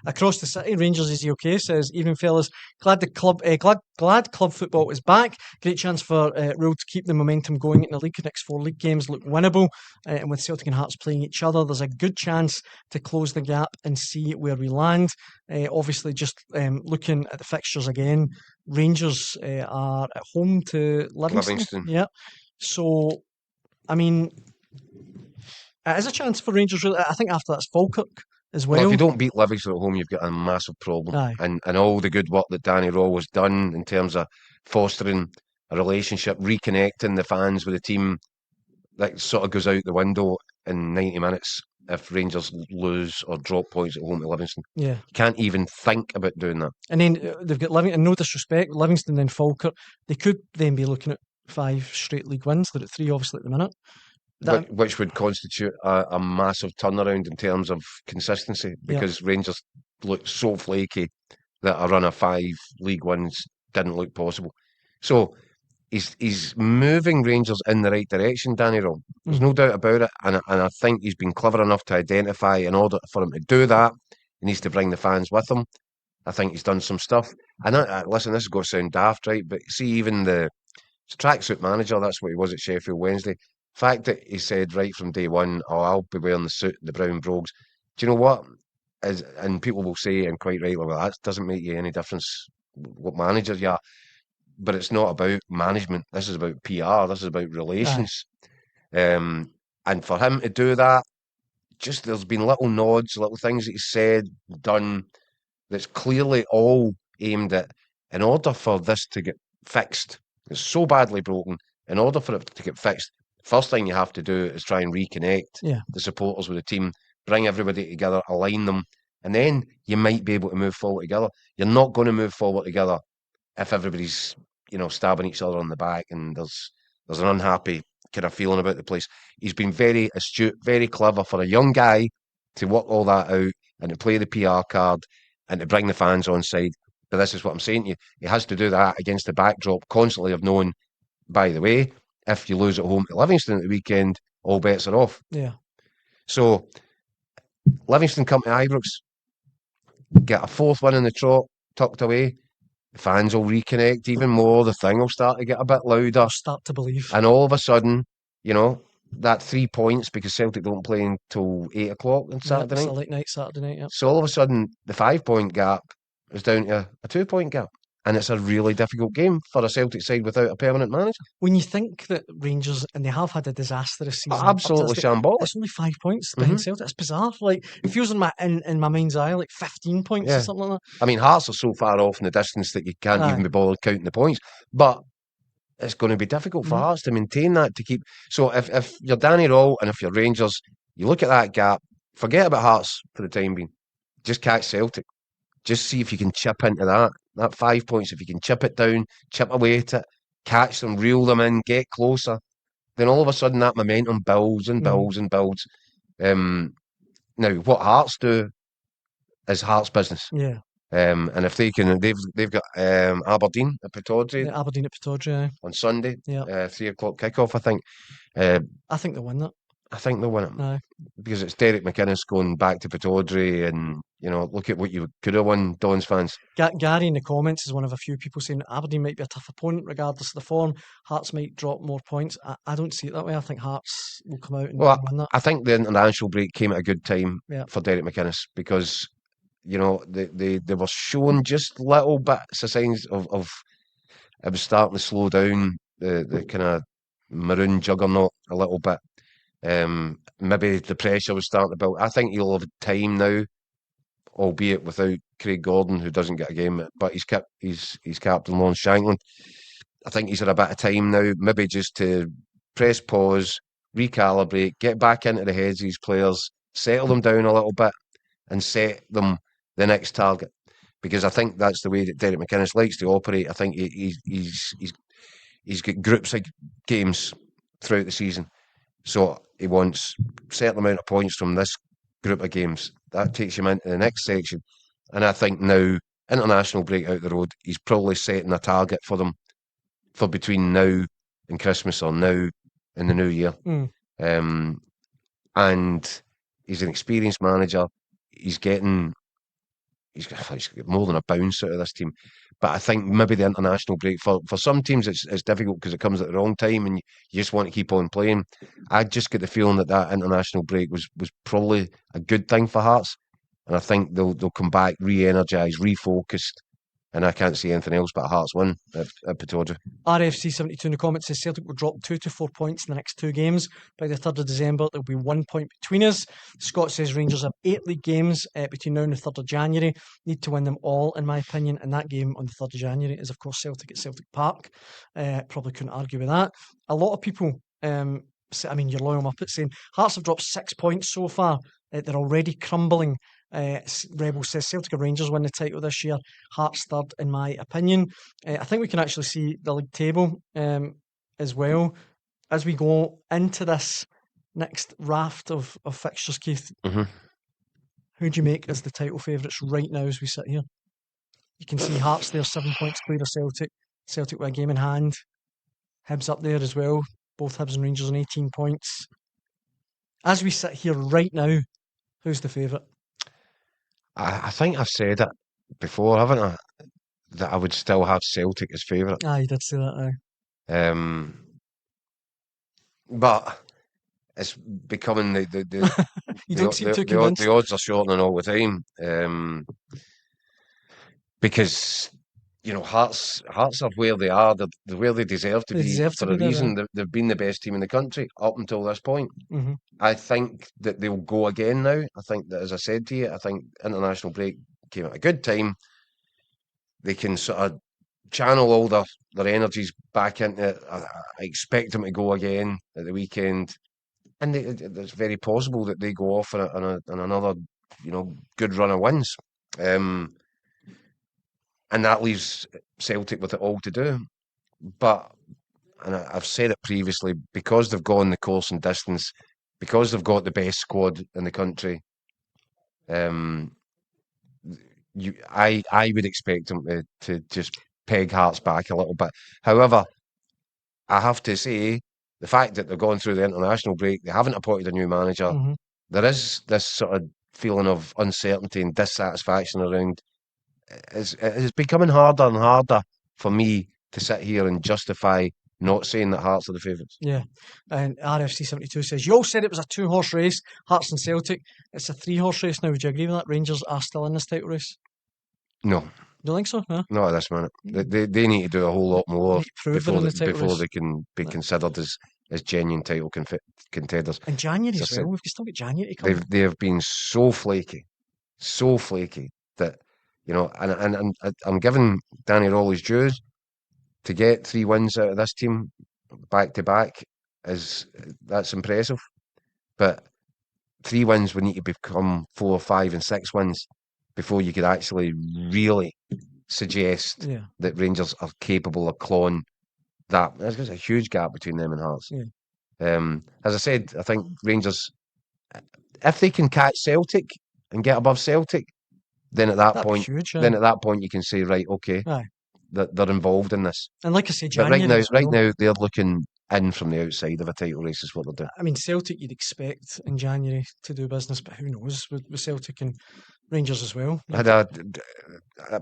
across the city. Rangers is okay. Says, evening fellas. Glad the club, glad club football is back. Great chance for Röhl to keep the momentum going in the league. The next 4 league games look winnable, and with Celtic and Hearts playing each other, there's a good chance to close the gap and see where we land. Obviously, just looking at the fixtures again, Rangers are at home to Livingston. Yeah. So, I mean, it is a chance for Rangers. I think after that's Falkirk as well. Well, if you don't beat Livingston at home, you've got a massive problem. Aye. And all the good work that Danny Röhl has done in terms of fostering a relationship, reconnecting the fans with the team, that sort of goes out the window in 90 minutes if Rangers lose or drop points at home to Livingston. Yeah. You can't even think about doing that. And then they've got Livingston, no disrespect, Livingston then Falkirk. They could then be looking at 5 straight league wins. They're at 3 obviously at the minute. Which would constitute a massive turnaround in terms of consistency, because Rangers looked so flaky that a run of 5 league wins didn't look possible. So he's moving Rangers in the right direction, Danny Röhl. There's no doubt about it, and I think he's been clever enough to identify, in order for him to do that, he needs to bring the fans with him. I think he's done some stuff. And listen, this is going to sound daft, right? But see, even the tracksuit manager, that's what he was at Sheffield Wednesday. The fact that he said right from day one, "Oh, I'll be wearing the suit, the brown brogues." Do you know what? And people will say, and quite rightly, well, that doesn't make you any difference what manager you are. But it's not about management. This is about PR. This is about relations. And for him to do that, just there's been little nods, little things that he's said, done, that's clearly all aimed at, in order for this to get fixed, it's so badly broken, in order for it to get fixed, first thing you have to do is try and reconnect the supporters with the team, bring everybody together, align them, and then you might be able to move forward together. You're not going to move forward together if everybody's, stabbing each other on the back and there's an unhappy kind of feeling about the place. He's been very astute, very clever for a young guy to work all that out and to play the PR card and to bring the fans on side. But this is what I'm saying to you. He has to do that against the backdrop constantly of knowing, by the way, if you lose at home to Livingston at the weekend, all bets are off. Yeah. So Livingston come to Ibrox, get a 4th win in the trot, tucked away. The fans will reconnect even more. The thing will start to get a bit louder. I'll start to believe. And all of a sudden, that 3 points, because Celtic don't play until 8 o'clock on Saturday night. It's a late night Saturday night, yeah. So all of a sudden, the 5-point gap is down to a 2-point gap. And it's a really difficult game for a Celtic side without a permanent manager. When you think that Rangers, and they have had a disastrous season, absolutely shambolic. It's only 5 points behind Celtic. It's bizarre. Like, it feels in my mind's eye like 15 points or something like that. I mean, Hearts are so far off in the distance that you can't even be bothered counting the points. But it's going to be difficult for Hearts to maintain that, to keep. So if you're Danny Röhl and if you're Rangers, you look at that gap, forget about Hearts for the time being. Just catch Celtic. Just see if you can chip into that 5 points. If you can chip it down, chip away at it, catch them, reel them in, get closer, then all of a sudden that momentum builds and builds and builds. Now, what Hearts do is Hearts business. Yeah. And if they can, they've got Aberdeen at Pittodrie. Yeah, Aberdeen at Pittodrie on Sunday. Yeah. 3 o'clock kickoff, I think. I think they'll win that. I think they'll win it. Aye. Because it's Derek McInnes going back to Pittodrie, and look at what you could have won, Dons fans. Gary in the comments is one of a few people saying Aberdeen might be a tough opponent regardless of the form. Hearts might drop more points. I don't see it that way. I think Hearts will come out and win that. I think the international break came at a good time for Derek McInnes, because they were showing just little bits of signs of it was starting to slow down, the kind of maroon juggernaut a little bit. Maybe the pressure was starting to build. I think he'll have time now, albeit without Craig Gordon, who doesn't get a game, but he's captain Lawrence Shankland. I think he's had a bit of time now, maybe just to press pause, recalibrate, get back into the heads of these players, settle them down a little bit, and set them the next target. Because I think that's the way that Derek McInnes likes to operate. I think he's got groups of games throughout the season. So he wants a certain amount of points from this group of games. That takes him into the next section. And I think now, international break out the road, he's probably setting a target for them for between now and Christmas, or now and the new year. And he's an experienced manager. He's getting he's got more than a bounce out of this team. But I think maybe the international break for some teams it's difficult because it comes at the wrong time and you just want to keep on playing. I just get the feeling that international break was probably a good thing for Hearts, and I think they'll come back re-energised, refocused, and I can't see anything else but a Hearts win at Pittodrie. RFC72 in the comments says Celtic will drop 2 to 4 points in the next 2 games. By the 3rd of December, there'll be 1 point between us. Scott says Rangers have 8 league games between now and the 3rd of January. Need to win them all, in my opinion. And that game on the 3rd of January is, of course, Celtic at Celtic Park. Probably couldn't argue with that. A lot of people, I mean, you're loyal Muppet saying Hearts have dropped 6 points so far. They're already crumbling. Rebel says Celtic or Rangers win the title this year. Hearts third, in my opinion. I think we can actually see the league table as well as we go into this next raft of fixtures, Keith. Mm-hmm. Who do you make as the title favourites right now as we sit here? You can see Hearts there, 7 points clear of Celtic. Celtic with a game in hand. Hibs up there as well. Both Hibs and Rangers on 18 points. As we sit here right now, who's the favourite? I think I've said it before, haven't I? That I would still have Celtic as favourite. You did say that, but it's becoming the you don't seem too convinced. The odds are shortening all the time. Because Hearts are where they are. They're where they deserve to be for a reason. They've been the best team in the country up until this point. Mm-hmm. I think that they'll go again now. I think that, as I said to you, I think international break came at a good time. They can sort of channel all their energies back into it. I expect them to go again at the weekend. And it's very possible that they go off on another, good run of wins. And that leaves Celtic with it all to do. But, and I've said it previously, because they've gone the course and distance, because they've got the best squad in the country, I would expect them to just peg Hearts back a little bit. However, I have to say, the fact that they're going through the international break, they haven't appointed a new manager, mm-hmm. There is this sort of feeling of uncertainty and dissatisfaction around. It's becoming harder and harder for me to sit here and justify not saying that Hearts are the favourites. Yeah, and RFC72 says, you all said it was a 2-horse race, Hearts and Celtic. It's a 3-horse race now. Would you agree with that? Rangers are still in this title race? No. You don't think so? No? Not at this minute. They need to do a whole lot more before they can be considered as genuine title contenders. And January as well. We've still got January to come. They have been so flaky that, and I'm giving Danny Röhl his dues. To get 3 wins out of this team back to back that's impressive. But 3 wins would need to become 4, 5, and 6 wins before you could actually really suggest that Rangers are capable of clawing that. There's a huge gap between them and Hearts. Yeah. As I said, I think Rangers, if they can catch Celtic and get above Celtic, then at that point, you can say, right, okay, they're involved in this. And like I say, January, but right now they're looking in from the outside of a title race is what they're doing. I mean, Celtic you'd expect in January to do business, but who knows with Celtic and Rangers as well.